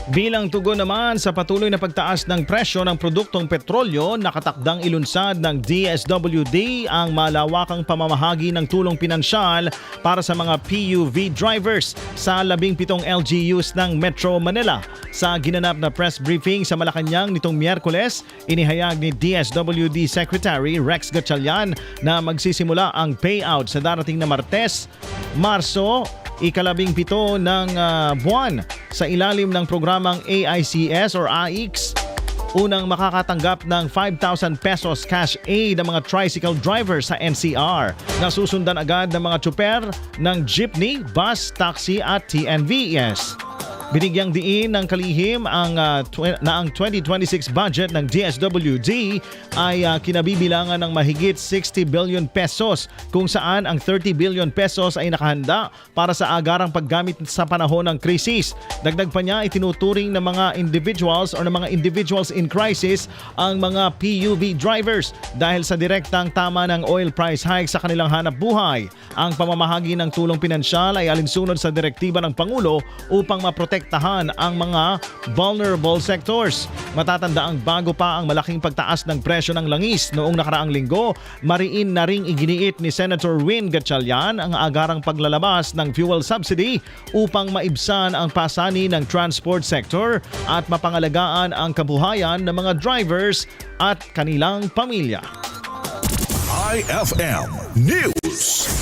Bilang tugon naman sa patuloy na pagtaas ng presyo ng produktong petrolyo, nakatakdang ilunsad ng DSWD ang malawakang pamamahagi ng tulong pinansyal para sa mga PUV drivers sa 17 LGUs ng Metro Manila. Sa ginanap na press briefing sa Malacanang nitong Miyerkules, inihayag ni DSWD Secretary Rex Gatchalian na magsisimula ang payout sa darating na Marso, ika-17 ng buwan sa ilalim ng programang AICS or AIX. Unang makakatanggap ng 5,000 pesos cash aid ang mga tricycle drivers sa NCR. Nasusundan agad ng mga tsuper ng jeepney, bus, taxi at TNVS. Binigyang diin ng kalihim na ang 2026 budget ng DSWD ay kinabibilangan ng mahigit 60 billion pesos kung saan ang 30 billion pesos ay nakahanda para sa agarang paggamit sa panahon ng krisis. Dagdag pa niya, itinuturing ng mga individuals in crisis ang mga PUV drivers dahil sa direktang tama ng oil price hike sa kanilang hanap buhay. Ang pamamahagi ng tulong pinansyal ay alinsunod sa direktiba ng Pangulo upang maprotektahan ang mga vulnerable sectors. Matatandaang bago pa ang malaking pagtaas ng presyo ng langis noong nakaraang linggo, mariin na ring iginiit ni Senator Win Gatchalian ang agarang paglalabas ng fuel subsidy upang maibsan ang pasani ng transport sector at mapangalagaan ang kabuhayan ng mga drivers at kanilang pamilya. IFM News.